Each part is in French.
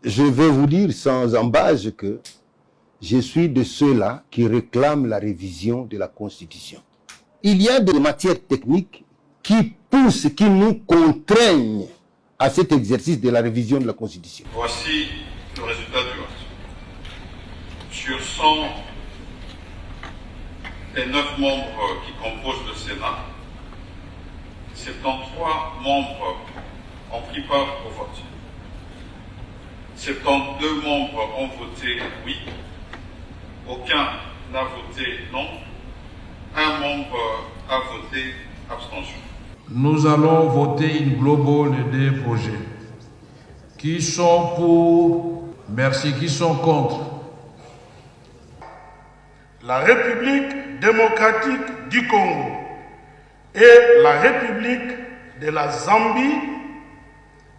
Je vais vous dire sans embâche que je suis de ceux-là qui réclament la révision de la Constitution. Il y a des matières techniques qui poussent, qui nous contraignent à cet exercice de la révision de la Constitution. Voici le résultat du vote. Sur 109 membres qui composent le Sénat, 73 membres ont pris part au vote. 72 membres ont voté oui, aucun n'a voté non, un membre a voté abstention. Nous allons voter une global des projets. Qui sont pour? Merci. Qui sont contre? La République démocratique du Congo et la République de la Zambie,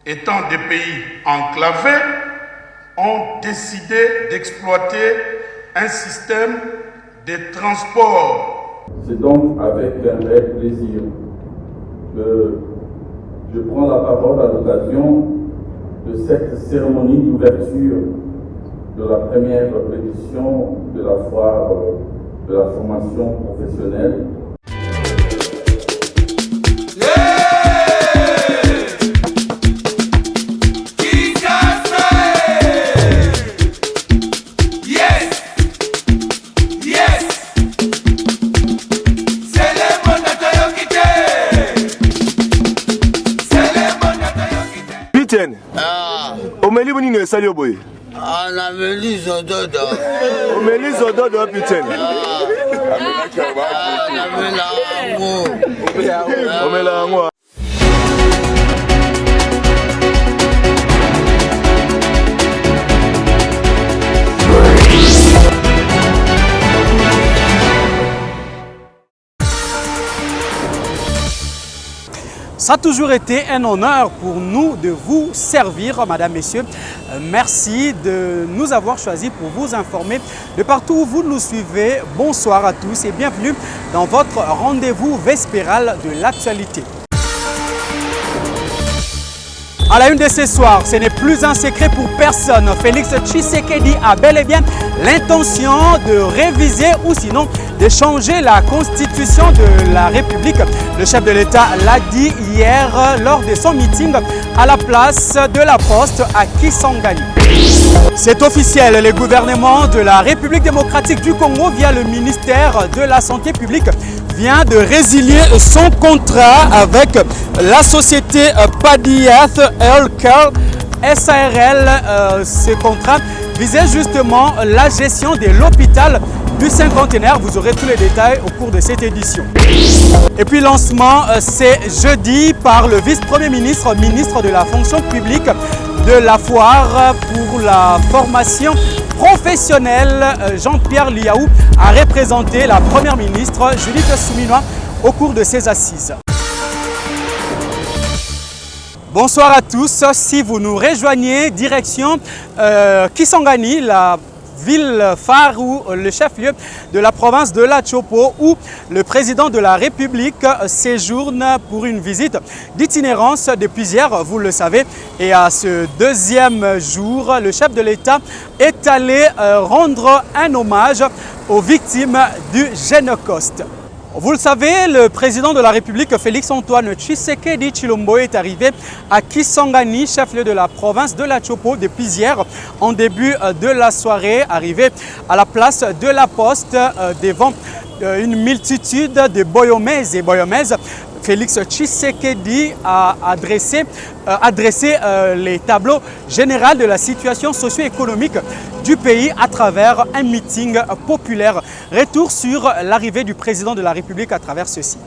étant des pays enclavés, ont décidé d'exploiter un système de transport. C'est donc avec un réel plaisir que je prends la parole à l'occasion de cette cérémonie d'ouverture de la première édition de la foire de la formation professionnelle. Omeli boni ne salio boy. Na meli zododo. Omeli zododo putain. Na mela ngo. Omela ngo. Ça a toujours été un honneur pour nous de vous servir, Madame, Messieurs. Merci de nous avoir choisis pour vous informer de partout où vous nous suivez. Bonsoir à tous et bienvenue dans votre rendez-vous vespéral de l'actualité. À la une de ce soir, ce n'est plus un secret pour personne. Félix Tshisekedi a bel et bien l'intention de réviser ou sinon de changer la constitution de la République. Le chef de l'État l'a dit hier lors de son meeting à la place de la Poste à Kisangani. C'est officiel, le gouvernement de la République démocratique du Congo via le ministère de la Santé publique vient de résilier son contrat avec la société Padiath Healthcare SARL. Ce contrat visait justement la gestion de l'hôpital du cinquantenaire. Vous aurez tous les détails au cours de cette édition. Et puis lancement, c'est jeudi par le vice-premier ministre, ministre de la fonction publique de la foire pour la formation professionnelle. Jean-Pierre Liaou a représenté la première ministre Judith Suminwa au cours de ces assises. Bonsoir à tous. Si vous nous rejoignez, direction Kisangani, la ville phare ou le chef-lieu de la province de la Chopo, où le président de la République séjourne pour une visite d'itinérance depuis hier, vous le savez. Et à ce deuxième jour, le chef de l'État est allé rendre un hommage aux victimes du Génocoste. Vous le savez, le président de la République, Félix-Antoine Tshisekedi Tshilombo, est arrivé à Kisangani, chef-lieu de la province de la Chopo, depuis hier, en début de la soirée, arrivé à la place de la Poste devant une multitude de Boyomaises et Boyomaises. Félix Tshisekedi a adressé les tableaux généraux de la situation socio-économique du pays à travers un meeting populaire. Retour sur l'arrivée du président de la République à travers ceci.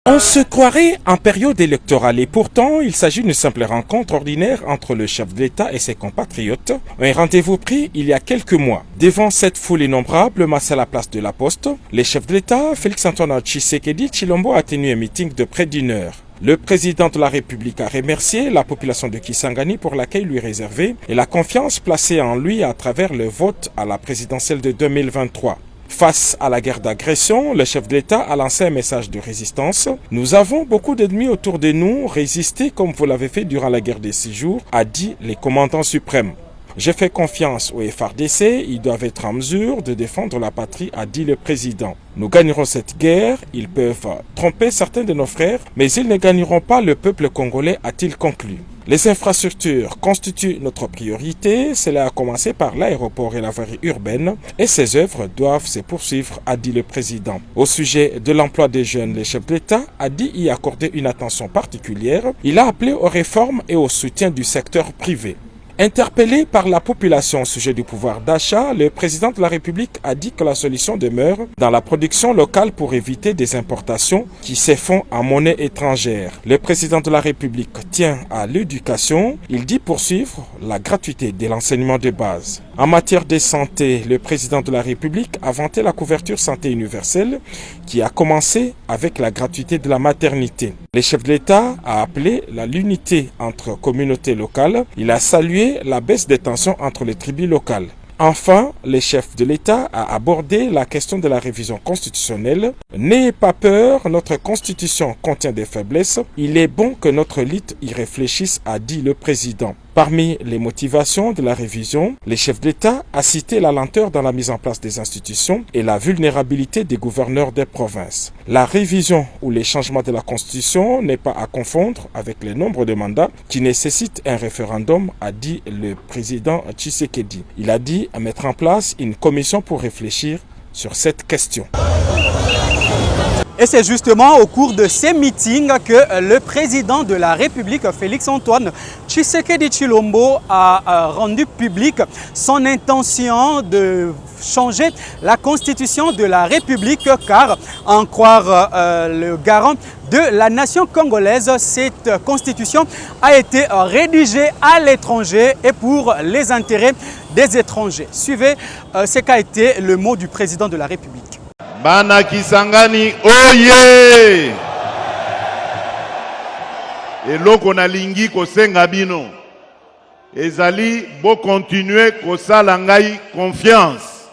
On se croirait en période électorale et pourtant il s'agit d'une simple rencontre ordinaire entre le chef de l'État et ses compatriotes. Un rendez-vous pris il y a quelques mois. Devant cette foule innombrable massée à la place de la Poste, le chef de l'État, Félix-Antoine Tshisekedi Tshilombo, a tenu un meeting de près d'une heure. Le président de la République a remercié la population de Kisangani pour l'accueil lui réservé et la confiance placée en lui à travers le vote à la présidentielle de 2023. Face à la guerre d'agression, le chef de l'État a lancé un message de résistance. Nous avons beaucoup d'ennemis autour de nous, résistez comme vous l'avez fait durant la guerre des 6 jours, a dit le commandant suprême. J'ai fait confiance au FARDC, ils doivent être en mesure de défendre la patrie, a dit le président. Nous gagnerons cette guerre, ils peuvent tromper certains de nos frères, mais ils ne gagneront pas le peuple congolais, a-t-il conclu. Les infrastructures constituent notre priorité, cela a commencé par l'aéroport et la voirie urbaine, et ces œuvres doivent se poursuivre, a dit le président. Au sujet de l'emploi des jeunes, le chef de l'État a dit y accorder une attention particulière. Il a appelé aux réformes et au soutien du secteur privé. Interpellé par la population au sujet du pouvoir d'achat, le président de la République a dit que la solution demeure dans la production locale pour éviter des importations qui se font en monnaie étrangère. Le président de la République tient à l'éducation. Il dit poursuivre la gratuité de l'enseignement de base. En matière de santé, le président de la République a vanté la couverture santé universelle qui a commencé avec la gratuité de la maternité. Le chef de l'État a appelé à l'unité entre communautés locales. Il a salué la baisse des tensions entre les tribus locales. Enfin, le chef de l'État a abordé la question de la révision constitutionnelle. N'ayez pas peur, notre constitution contient des faiblesses. Il est bon que notre élite y réfléchisse, a dit le président. Parmi les motivations de la révision, le chef de l'État a cité la lenteur dans la mise en place des institutions et la vulnérabilité des gouverneurs des provinces. La révision ou les changements de la Constitution n'est pas à confondre avec le nombre de mandats qui nécessitent un référendum, a dit le président Tshisekedi. Il a dit à mettre en place une commission pour réfléchir sur cette question. Et c'est justement au cours de ces meetings que le président de la République, Félix-Antoine Tshisekedi Tshilombo, a rendu public son intention de changer la constitution de la République, car, en croire le garant de la nation congolaise, cette constitution a été rédigée à l'étranger et pour les intérêts des étrangers. Suivez ce qu'a été le mot du président de la République. Bana Kisangani, oye! Eloko na lingi kosenga bino. Ezali bo continuer kosala ngai confiance.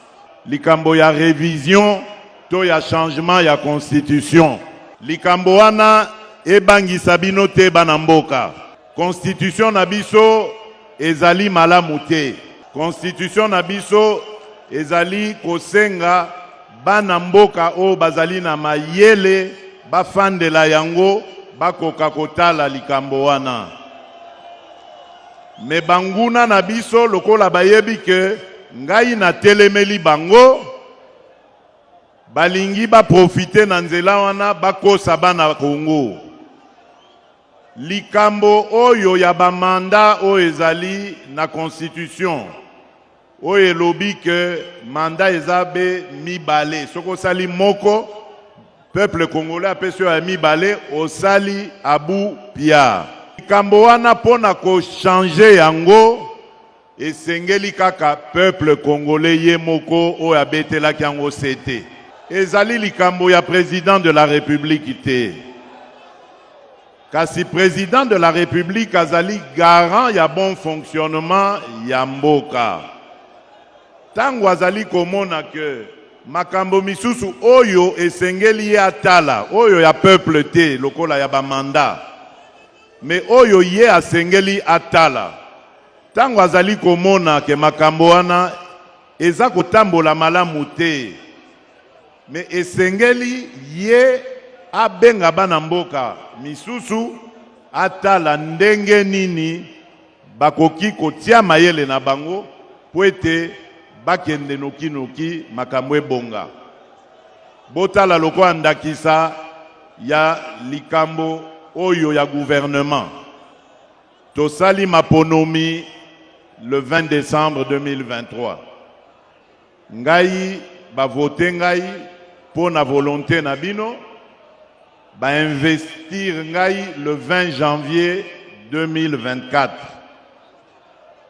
Likambo ya révision to ya changement ya constitution. Likambo wana ebangisa bino te bana mboka. Constitution na biso ezali malamu te. Constitution na biso ezali kosenga bana mboka o bazali na mayele bafandela yango bakoka kotala likambo wana. Me banguna na biso lokola bayebi ke ngai na telemeli bango balingi ba profite na nzela wana bakosa bana Kongo. Likambo oyo ya bamanda o ezali na constitution. Oye lobi que mandat ezabe mibale. Soko sali moko, peuple congolais apesio ya mibale osali abu pia. Likambo wana pona ko changer yango esengeli kaka peuple congolais ye moko o abetela yango sete. Ezali likambo ya président de la République te. Kasi président de la République azali garant ya bon fonctionnement ya mboka. Tango azali komona ke makambo misusu oyo esengeli ye atala, oyo ya peuple te lokola ya bamanda, me oyo ye asengeli atala. Tango azali komona ke makambo wana eza kotambola malamu te, me esengeli ye abenga bana mboka misusu atala ndenge nini bakoki kotia mayele na bango po ete bakende noki makambo ebonga. Botala loko andakisa ya likambo oyo ya gouvernement. Tosali maponomi le 20 décembre 2023. Ngai ba vote ngai pour na volonté na bino ba investir ngai le 20 janvier 2024.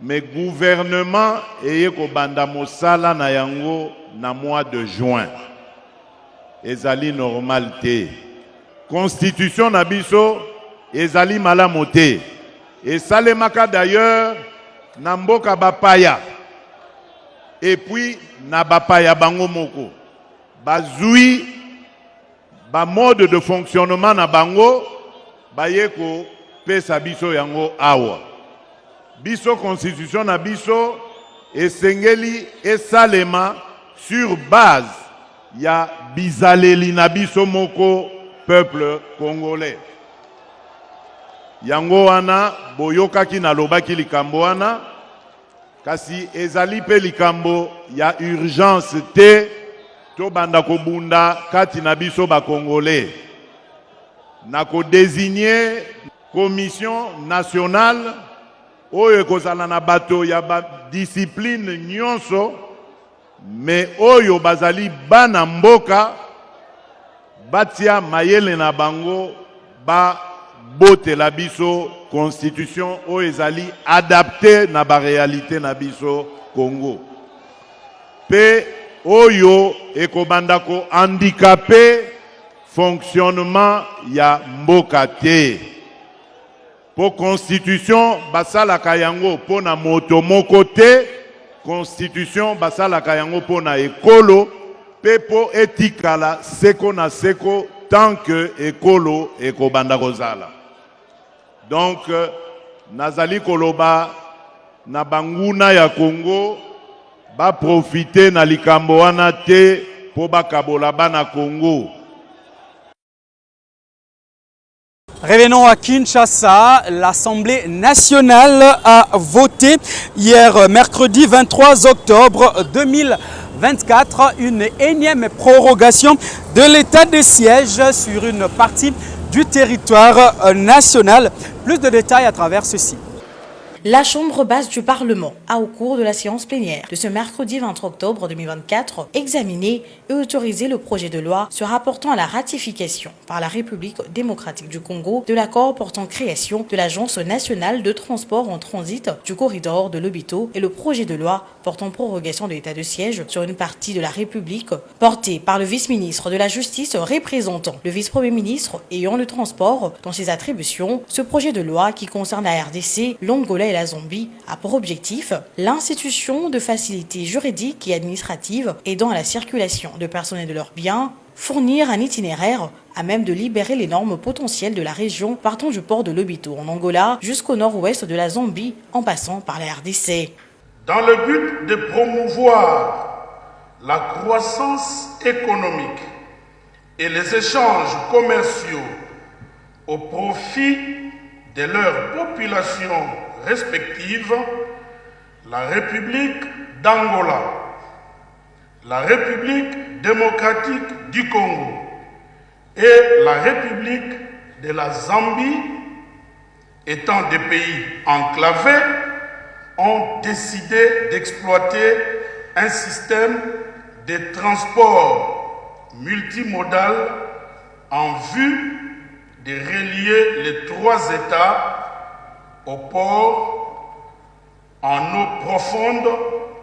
Mais gouvernement eye ko banda mosala na yango na mois de juin. Ezali normal te. Constitution na biso ezali malamu te. Et salemaka d'ailleurs na mboka bapaya. Et puis na bapaya bango moko. bazui ba mode de fonctionnement na bango bayeko pesa biso yango awa. Biso constitution na biso esengeli esalema sur base ya bizaleli na biso moko peuple congolais. Yango wana boyokaki na lobaki likambo wana kasi ezali pe likambo ya urgence te to banda kobunda kati na biso ba congolais. Na ko désigner commission nationale oyo ekozala na bato ya ba discipline nyonso me oyo bazali bana mboka batia mayele na bango ba bote la biso constitution oyo ezali adapté na ba réalité na biso Congo pe oyo ekobanda ko handicapé fonctionnement ya mboka te. Pour constitution basala kayango pona moto moko te, constitution basala kayango pona ekolo pe po etikala seko na seko tant que ekolo ekobanda kozala. Donc nazali koloba na banguna ya Congo ba profiter na likambo wana te po bakabola bana Congo. Revenons à Kinshasa. L'Assemblée nationale a voté hier, mercredi 23 octobre 2024, une énième prorogation de l'état de siège sur une partie du territoire national. Plus de détails à travers ceci. La Chambre basse du Parlement a, au cours de la séance plénière de ce mercredi 23 octobre 2024, examiné et autorisé le projet de loi se rapportant à la ratification par la République démocratique du Congo de l'accord portant création de l'Agence nationale de transport en transit du corridor de Lobito et le projet de loi portant prorogation de l'état de siège sur une partie de la République, porté par le vice-ministre de la Justice représentant le vice-premier ministre ayant le transport dans ses attributions. Ce projet de loi qui concerne la RDC, l'Angola et la Zambie a pour objectif l'institution de facilités juridiques et administratives aidant à la circulation de personnes et de leurs biens, fournir un itinéraire à même de libérer les normes potentielles de la région partant du port de Lobito en Angola jusqu'au nord-ouest de la Zambie en passant par la RDC. Dans le but de promouvoir la croissance économique et les échanges commerciaux au profit de leurs populations respectives, la République d'Angola, la République démocratique du Congo et la République de la Zambie, étant des pays enclavés, ont décidé d'exploiter un système de transport multimodal en vue de relier les trois États au port en eau profonde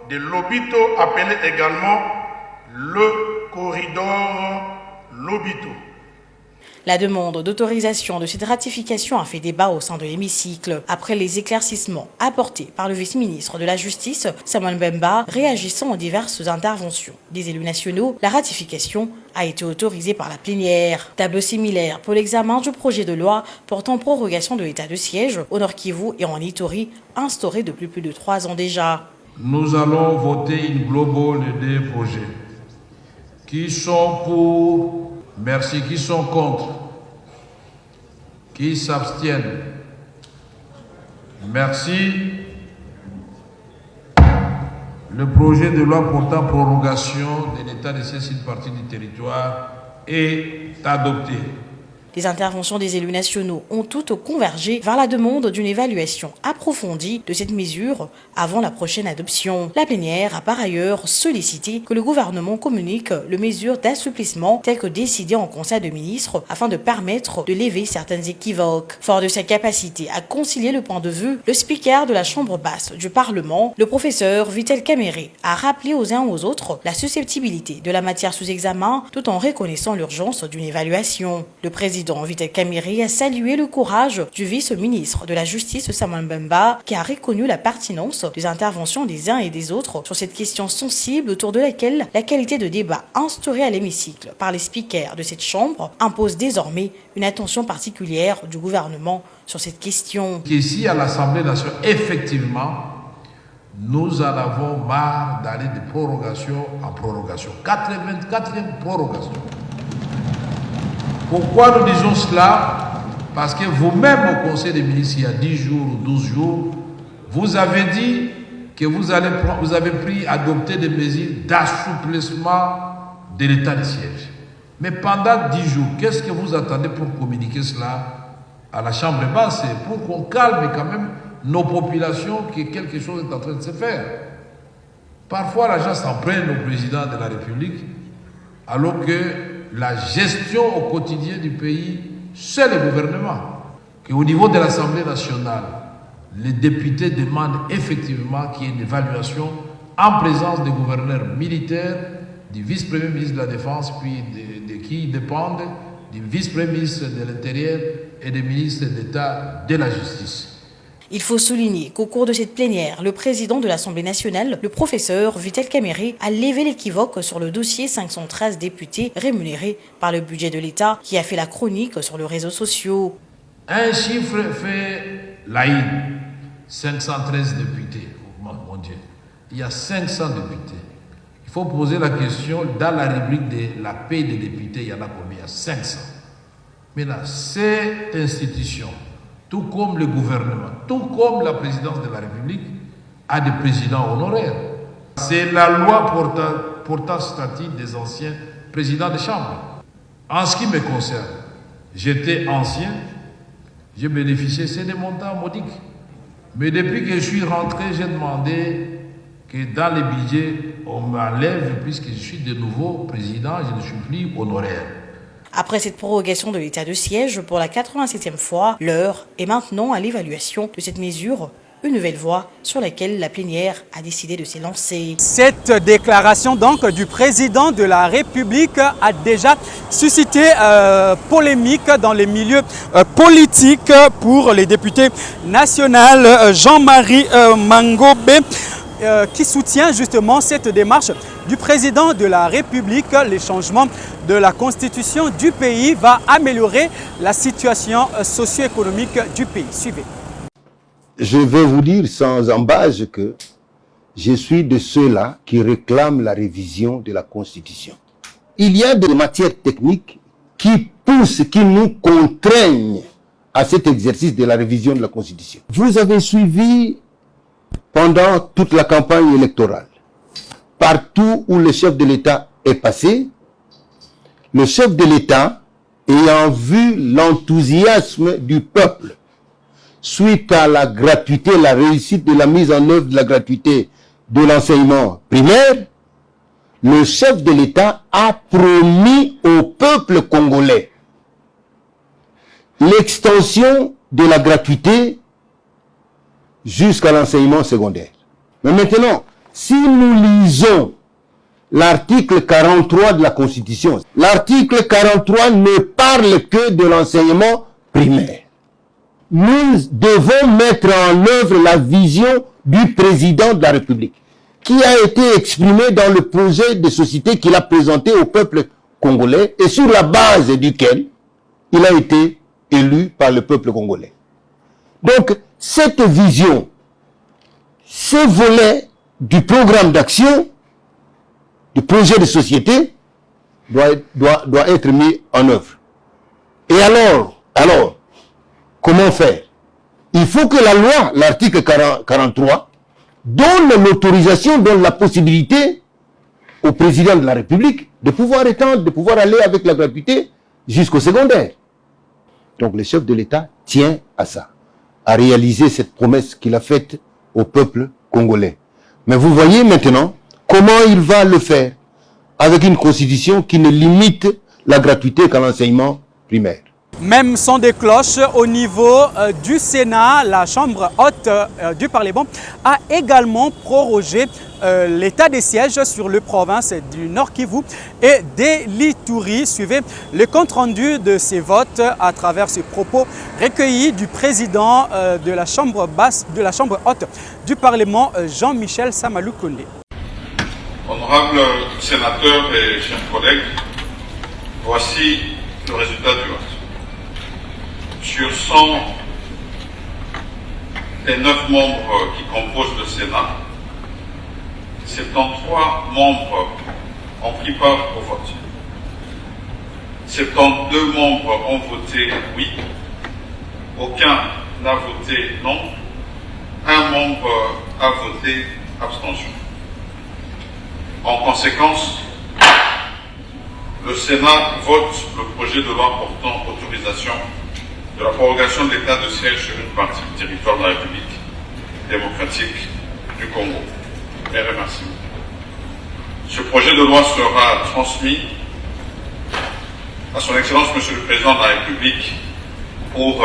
de Lobito, appelé également le corridor Lobito. La demande d'autorisation de cette ratification a fait débat au sein de l'hémicycle après les éclaircissements apportés par le vice-ministre de la Justice, Samuel Mbemba, réagissant aux diverses interventions des élus nationaux. La ratification a été autorisée par la plénière. Tableau similaire pour l'examen du projet de loi portant prorogation de l'état de siège au Nord Kivu et en Ituri, instauré depuis plus de 3 ans déjà. Nous allons voter une global des projets qui sont pour, merci, qui sont contre, qui s'abstiennent. Merci. Le projet de loi portant prorogation de l'état de siège sur une partie du territoire est adopté. Les interventions des élus nationaux ont toutes convergé vers la demande d'une évaluation approfondie de cette mesure avant la prochaine adoption. La plénière a par ailleurs sollicité que le gouvernement communique les mesures d'assouplissement telles que décidées en Conseil de ministres afin de permettre de lever certaines équivoques. Fort de sa capacité à concilier le point de vue, le speaker de la Chambre basse du Parlement, le professeur Vitel Kamere, a rappelé aux uns aux autres la susceptibilité de la matière sous examen tout en reconnaissant l'urgence d'une évaluation. Le président président Vital Kamerhe a salué le courage du vice-ministre de la Justice Samuel Mbemba qui a reconnu la pertinence des interventions des uns et des autres sur cette question sensible autour de laquelle la qualité de débat instaurée à l'hémicycle par les speakers de cette chambre impose désormais une attention particulière du gouvernement sur cette question. Ici à l'Assemblée nationale, effectivement, nous en avons marre d'aller de prorogation en prorogation. 84e prorogation. Pourquoi nous disons cela? Parce que vous-même au Conseil des ministres, il y a 10 jours ou 12 jours, vous avez dit que vous avez adopté des mesures d'assouplissement de l'état de siège. Mais pendant 10 jours, qu'est-ce que vous attendez pour communiquer cela à la Chambre basse? C'est pour qu'on calme quand même nos populations que quelque chose est en train de se faire. Parfois, la gens s'en prennent au président de la République, alors que la gestion au quotidien du pays, c'est le gouvernement. Qu'au niveau de l'Assemblée nationale, les députés demandent effectivement qu'il y ait une évaluation en présence des gouverneurs militaires, du vice-premier ministre de la Défense, puis de qui dépendent, du vice-premier ministre de l'Intérieur et des ministres d'État de la Justice. Il faut souligner qu'au cours de cette plénière, le président de l'Assemblée nationale, le professeur Vital Kamerhe, a levé l'équivoque sur le dossier 513 députés rémunérés par le budget de l'État qui a fait la chronique sur les réseaux sociaux. Un chiffre fait la une. 513 députés. Oh, mon Dieu. Il y a 500 députés. Il faut poser la question, dans la rubrique de la paie des députés, il y en a combien? Il y a 500. Maintenant, cette institution, tout comme le gouvernement, tout comme la présidence de la République, a des présidents honoraires. C'est la loi portant statut des anciens présidents de chambre. En ce qui me concerne, j'étais ancien, j'ai bénéficié, c'est des montants modiques. Mais depuis que je suis rentré, j'ai demandé que dans les budgets, on m'enlève, puisque je suis de nouveau président, je ne suis plus honoraire. Après cette prorogation de l'état de siège pour la 87e fois, l'heure est maintenant à l'évaluation de cette mesure, une nouvelle voie sur laquelle la plénière a décidé de s'élancer. Cette déclaration donc du président de la République a déjà suscité polémique dans les milieux politiques pour les députés nationaux. Jean-Marie Mangobé qui soutient justement cette démarche du président de la République. Les changements de la constitution du pays va améliorer la situation socio-économique du pays. Suivez. Je vais vous dire sans embâche que je suis de ceux-là qui réclament la révision de la Constitution. Il y a des matières techniques qui poussent, qui nous contraignent à cet exercice de la révision de la Constitution. Vous avez suivi pendant toute la campagne électorale, partout où le chef de l'État est passé, le chef de l'État, ayant vu l'enthousiasme du peuple suite à la gratuité, la réussite de la mise en œuvre de la gratuité de l'enseignement primaire, le chef de l'État a promis au peuple congolais l'extension de la gratuité jusqu'à l'enseignement secondaire. Mais maintenant, si nous lisons l'article 43 de la Constitution, l'article 43 ne parle que de l'enseignement primaire. Nous devons mettre en œuvre la vision du président de la République, qui a été exprimée dans le projet de société qu'il a présenté au peuple congolais et sur la base duquel il a été élu par le peuple congolais. Donc, cette vision, ce volet du programme d'action, du projet de société, doit être mis en œuvre. Et alors, comment faire? Il faut que la loi, l'article 43, donne l'autorisation, donne la possibilité au président de la République de pouvoir étendre, de pouvoir aller avec la gratuité jusqu'au secondaire. Donc le chef de l'État tient à ça, à réaliser cette promesse qu'il a faite au peuple congolais. Mais vous voyez maintenant comment il va le faire avec une constitution qui ne limite la gratuité qu'à l'enseignement primaire. Même son des cloches au niveau du Sénat. La Chambre haute du Parlement a également prorogé l'état des sièges sur les provinces du Nord Kivu et des l'Ituri. Suivez le compte-rendu de ces votes à travers ces propos recueillis du président de la Chambre haute du Parlement, Jean-Michel Samalou Kondé. Honorables sénateurs et chers collègues, voici le résultat du vote. Sur 109 membres qui composent le Sénat, 73 membres ont pris part au vote. 72 membres ont voté oui, aucun n'a voté non, un membre a voté abstention. En conséquence, le Sénat vote le projet de loi portant autorisation de la prorogation de l'état de siège sur une partie du territoire de la République démocratique du Congo. Mes remerciements. Ce projet de loi sera transmis à son Excellence Monsieur le Président de la République pour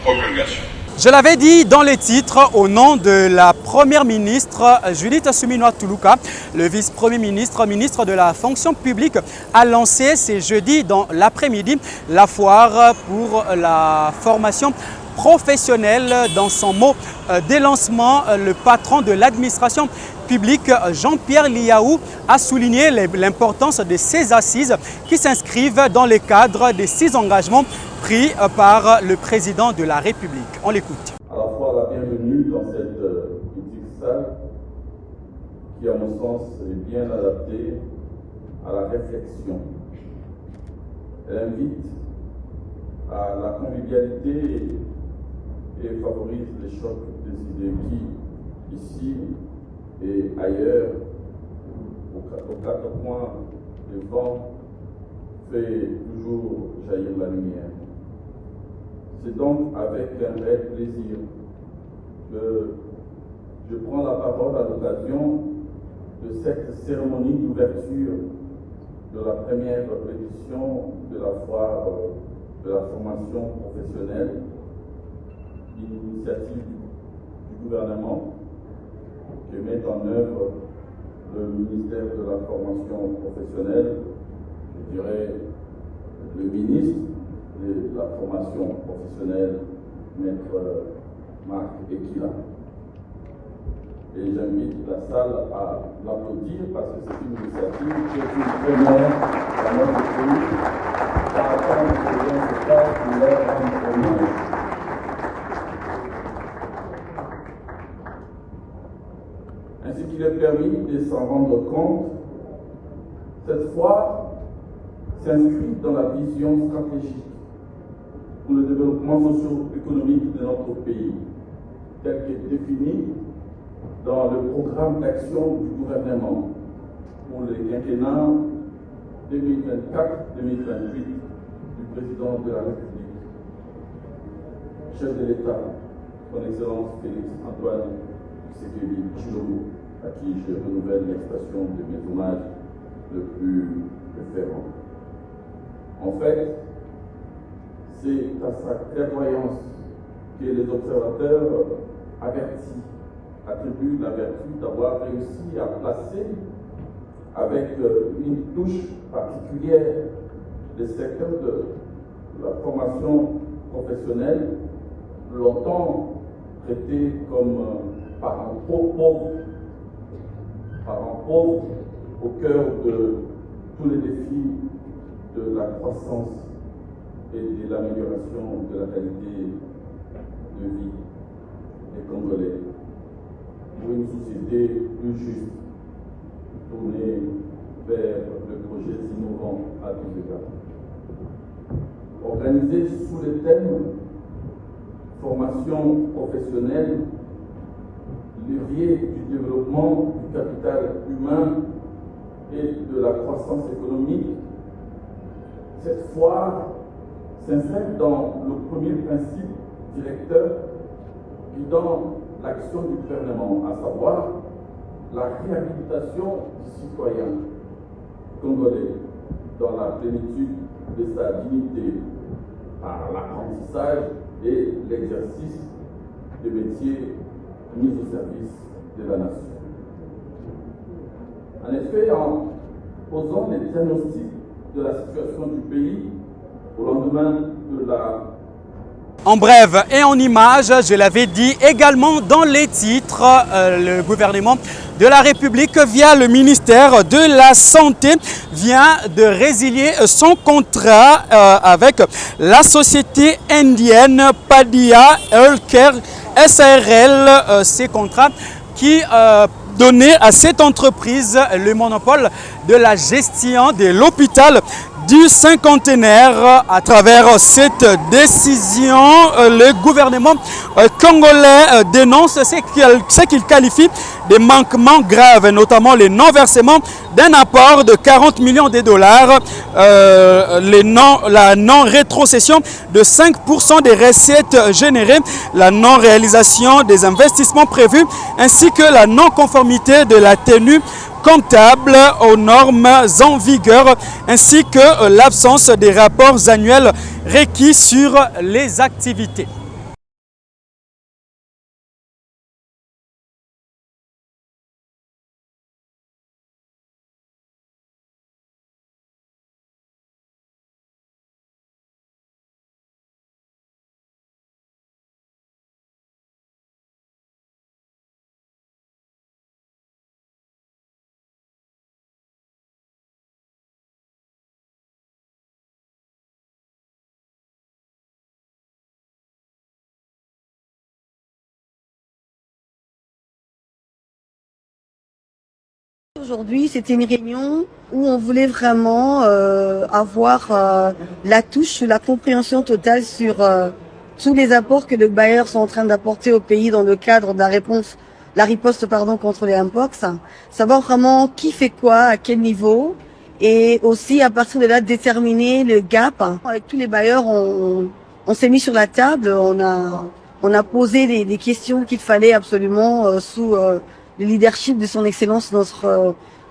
promulgation. Je l'avais dit dans les titres, au nom de la Première ministre Judith Suminwa Tuluka, le vice-premier ministre, ministre de la fonction publique, a lancé ce jeudi dans l'après-midi la foire pour la formation professionnelle. Dans son mot de lancement, le patron de l'administration publique, Jean-Pierre Liaou, a souligné l'importance de ces assises qui s'inscrivent dans le cadre des 6 engagements pris par le président de la République. On l'écoute. À la fois la bienvenue dans cette petite salle qui, à mon sens, est bien adaptée à la réflexion. Elle invite à la convivialité et favorise les chocs des idées qui, ici et ailleurs, aux 4 coins du vent, fait toujours jaillir la lumière. C'est donc avec un réel plaisir que je prends la parole à l'occasion de cette cérémonie d'ouverture de la première édition de la foire de la formation professionnelle, une initiative du gouvernement que met en œuvre le ministère de la formation professionnelle, je dirais le ministre de la formation professionnelle, Maître Marc Ekila. Et j'invite la salle à l'applaudir parce que c'est une initiative qui est une première dans notre pays. Par rapport à ce cas, il est un premier. Ainsi qu'il est permis de s'en rendre compte, cette foire s'inscrit dans la vision stratégique pour le développement socio-économique de notre pays, tel qu'est défini dans le programme d'action du gouvernement pour les quinquennats 2024-2028 du président de la République. Chef de l'État, son Excellence Félix Antoine Tshisekedi Tshilombo, à qui je renouvelle l'expression de mes hommages le plus fervent. En fait, c'est à sa clairvoyance que les observateurs avertis attribuent la vertu d'avoir réussi à placer avec une touche particulière le secteur de la formation professionnelle, longtemps traité comme parent pauvre au cœur de tous les défis de la croissance et de l'amélioration de la qualité de vie des Congolais pour une société plus juste, tournée vers le projet innovant à tous égards. Organisé sous le thème formation professionnelle, levier du développement du capital humain et de la croissance économique, cette foire s'insère dans le premier principe directeur guidant l'action du gouvernement, à savoir la réhabilitation du citoyen congolais dans la plénitude de sa dignité, à l'apprentissage et l'exercice des métiers mis au service de la nation. En effet, en posant les diagnostics de la situation du pays au lendemain de la... En bref et en images, je l'avais dit également dans les titres, le gouvernement de la République via le ministère de la Santé vient de résilier son contrat avec la société indienne Padia Healthcare SARL. Ces contrats qui donnaient à cette entreprise le monopole de la gestion de l'hôpital du cinquantenaire. À travers cette décision, le gouvernement congolais dénonce ce qu'il qualifie de manquements graves, notamment le non-versement d'un apport de 40 millions de dollars, la non-rétrocession de 5% des recettes générées, la non-réalisation des investissements prévus, ainsi que la non-conformité de la tenue comptable aux normes en vigueur, ainsi que l'absence des rapports annuels requis sur les activités. Aujourd'hui, c'était une réunion où on voulait vraiment avoir la touche, la compréhension totale sur tous les apports que les bailleurs sont en train d'apporter au pays dans le cadre de la riposte contre les mpox. Savoir vraiment qui fait quoi, à quel niveau, et aussi à partir de là déterminer le gap. Avec tous les bailleurs, on s'est mis sur la table, on a posé les questions qu'il fallait absolument sous le leadership de son excellence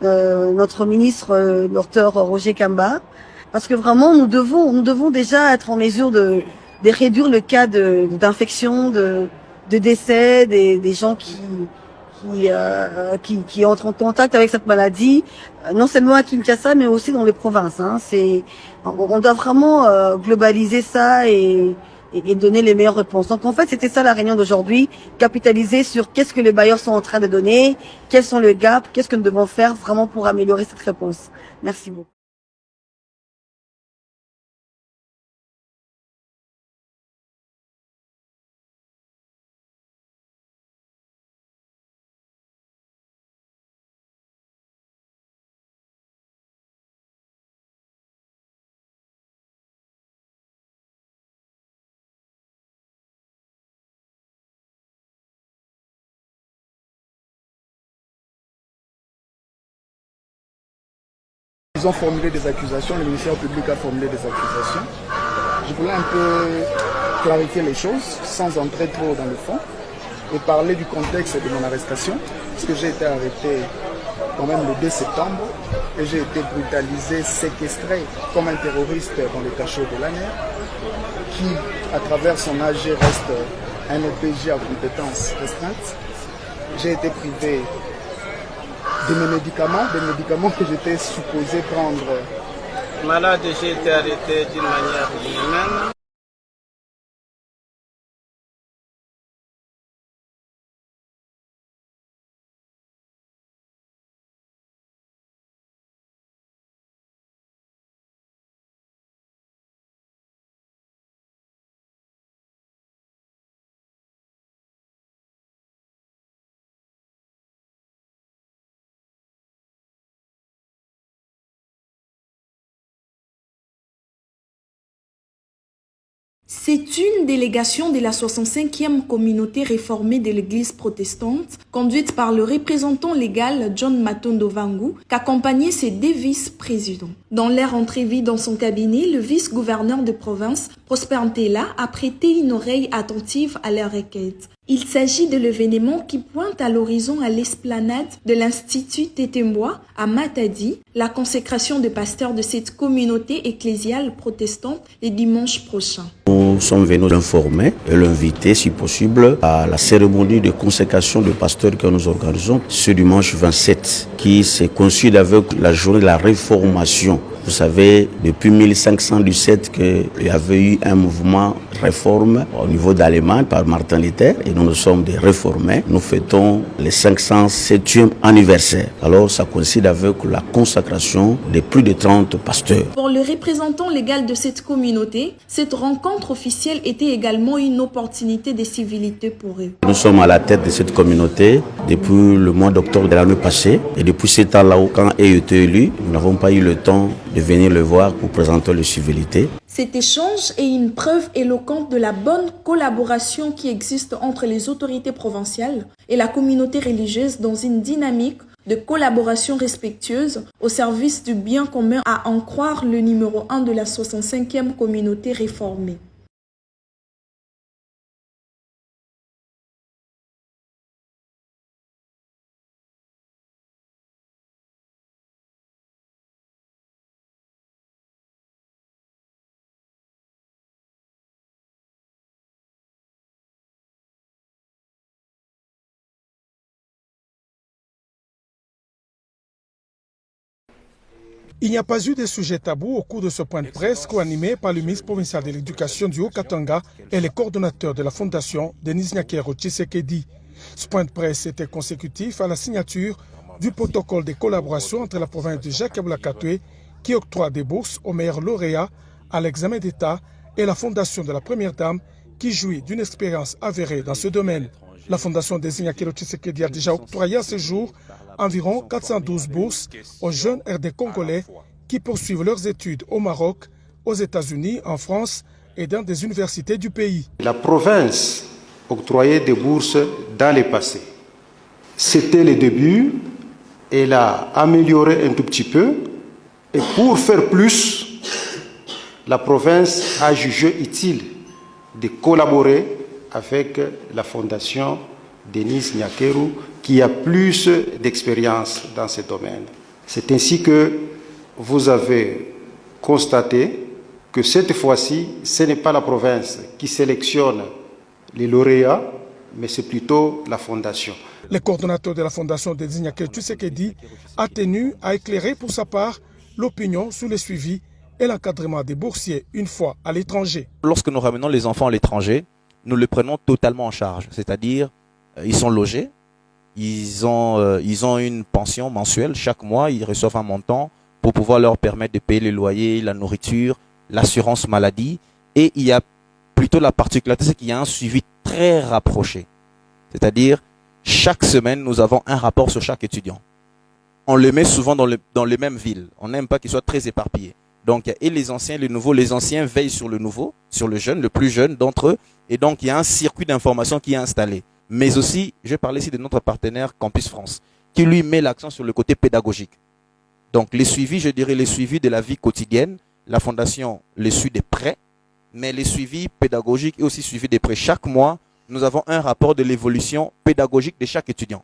notre ministre Dr Roger Kamba, parce que vraiment nous devons déjà être en mesure de réduire le cas d'infection, de décès des gens qui entrent en contact avec cette maladie, non seulement à Kinshasa mais aussi dans les provinces. On doit vraiment globaliser ça et donner les meilleures réponses. Donc en fait, c'était ça la réunion d'aujourd'hui, capitaliser sur qu'est-ce que les bailleurs sont en train de donner, quels sont les gaps, qu'est-ce que nous devons faire vraiment pour améliorer cette réponse. Merci beaucoup. Ils ont formulé des accusations, le ministère public a formulé des accusations. Je voulais un peu clarifier les choses sans entrer trop dans le fond et parler du contexte de mon arrestation, parce que j'ai été arrêté quand même le 2 septembre et j'ai été brutalisé, séquestré comme un terroriste dans les cachots de l'ANER, qui à travers son AG reste un OPJ à compétences restreintes. J'ai été privé de mes médicaments que j'étais supposé prendre. Malade, j'ai été arrêté d'une manière inhumaine. C'est une délégation de la 65e communauté réformée de l'église protestante, conduite par le représentant légal John Matondo Vangu, qu'accompagnaient ses 2 vice-présidents. Dans leur entrevue dans son cabinet, le vice-gouverneur de province, Prosper Ntela, a prêté une oreille attentive à leurs requêtes. Il s'agit de l'événement qui pointe à l'horizon à l'esplanade de l'Institut Tétémbois à Matadi, la consécration de pasteurs de cette communauté ecclésiale protestante les dimanches prochains. Nous sommes venus l'informer et l'inviter, si possible, à la cérémonie de consécration de pasteurs que nous organisons ce dimanche 27, qui se coïncide avec la journée de la réformation. Vous savez, depuis 1517 qu'il y avait eu un mouvement réforme au niveau d'Allemagne par Martin Luther et nous sommes des réformés. Nous fêtons le 507e anniversaire. Alors ça coïncide avec la consacration de plus de 30 pasteurs. Pour le représentant légal de cette communauté, cette rencontre officielle était également une opportunité de civilité pour eux. Nous sommes à la tête de cette communauté depuis le mois d'octobre de l'année passée et depuis ce temps-là, quand il a été élu, nous n'avons pas eu le temps de venir le voir pour présenter les civilités. Cet échange est une preuve éloquente de la bonne collaboration qui existe entre les autorités provinciales et la communauté religieuse dans une dynamique de collaboration respectueuse au service du bien commun, à en croire le numéro 1 de la 65e communauté réformée. Il n'y a pas eu de sujet tabou au cours de ce point de presse co-animé par le ministre provincial de l'Éducation du Haut-Katanga et les coordonnateurs de la fondation Denis Nyakero Tshisekedi. Ce point de presse était consécutif à la signature du protocole de collaboration entre la province de Jacques-Abula-Katoué qui octroie des bourses aux meilleurs lauréats à l'examen d'État et la fondation de la Première Dame qui jouit d'une expérience avérée dans ce domaine. La fondation Denis Nyakero Tshisekedi a déjà octroyé à ce jour environ 412 bourses aux jeunes RD congolais qui poursuivent leurs études au Maroc, aux États-Unis, en France et dans des universités du pays. La province octroyait des bourses dans le passé. C'était le début, elle a amélioré un tout petit peu et pour faire plus, la province a jugé utile de collaborer avec la fondation Denis Nyakero qui a plus d'expérience dans ce domaine. C'est ainsi que vous avez constaté que cette fois-ci, ce n'est pas la province qui sélectionne les lauréats, mais c'est plutôt la fondation. Le coordonnateur de la fondation Denis Nyakero Tshisekedi a tenu à éclairer pour sa part l'opinion sur le suivi et l'encadrement des boursiers une fois à l'étranger. Lorsque nous ramenons les enfants à l'étranger, nous les prenons totalement en charge, c'est-à-dire ils sont logés, ils ont une pension mensuelle chaque mois, ils reçoivent un montant pour pouvoir leur permettre de payer le loyer, la nourriture, l'assurance maladie. Et il y a plutôt la particularité, c'est qu'il y a un suivi très rapproché. C'est-à-dire, chaque semaine, nous avons un rapport sur chaque étudiant. On les met souvent dans les mêmes villes. On n'aime pas qu'ils soient très éparpillés. Donc, et les anciens et les nouveaux, les anciens veillent sur le nouveau, sur le jeune, le plus jeune d'entre eux. Et donc, il y a un circuit d'information qui est installé. Mais aussi, je parlais ici de notre partenaire Campus France, qui lui met l'accent sur le côté pédagogique. Donc, les suivis, je dirais les suivis de la vie quotidienne, la fondation les suit de près, mais les suivis pédagogiques et aussi suivis de près. Chaque mois, nous avons un rapport de l'évolution pédagogique de chaque étudiant.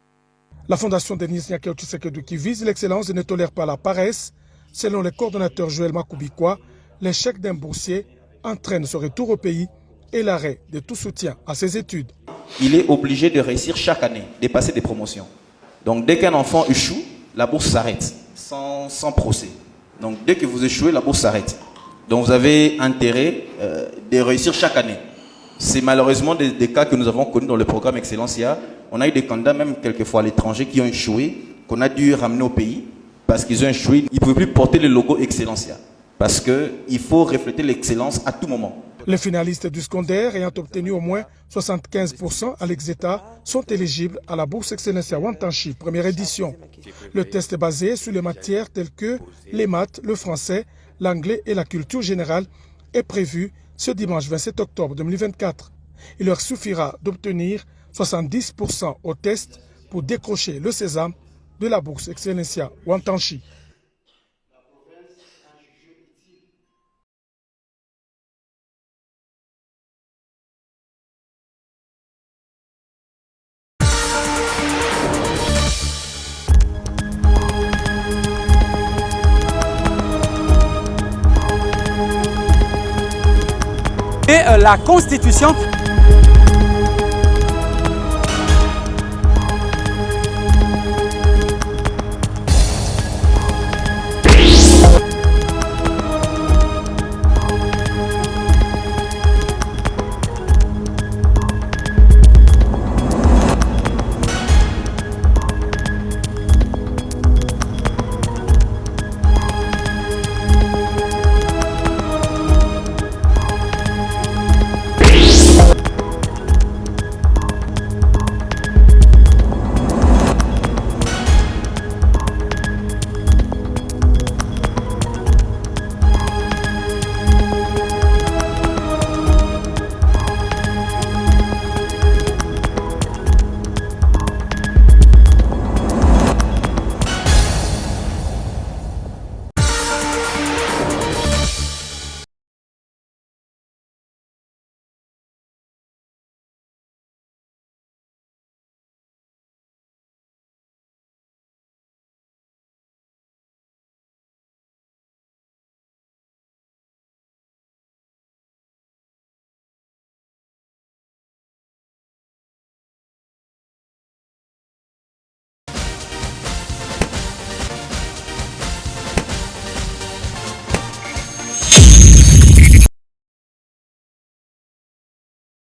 La fondation Denis Nyakero Tshisekedi qui vise l'excellence et ne tolère pas la paresse. Selon le coordonnateur Joël Makubikwa, l'échec d'un boursier entraîne son retour au pays et l'arrêt de tout soutien à ses études. Il est obligé de réussir chaque année, de passer des promotions. Donc dès qu'un enfant échoue, la bourse s'arrête, sans procès. Donc dès que vous échouez, la bourse s'arrête. Donc vous avez intérêt de réussir chaque année. C'est malheureusement des cas que nous avons connus dans le programme Excellencia. On a eu des candidats, même quelquefois à l'étranger, qui ont échoué, qu'on a dû ramener au pays parce qu'ils ont échoué. Ils ne pouvaient plus porter le logo Excellencia parce qu'il faut refléter l'excellence à tout moment. Les finalistes du secondaire ayant obtenu au moins 75% à l'exETA sont éligibles à la bourse Excellencia Wantanchi, première édition. Le test est basé sur les matières telles que les maths, le français, l'anglais et la culture générale est prévu ce dimanche 27 octobre 2024. Il leur suffira d'obtenir 70% au test pour décrocher le sésame de la bourse Excellencia Wantanchi. Et la Constitution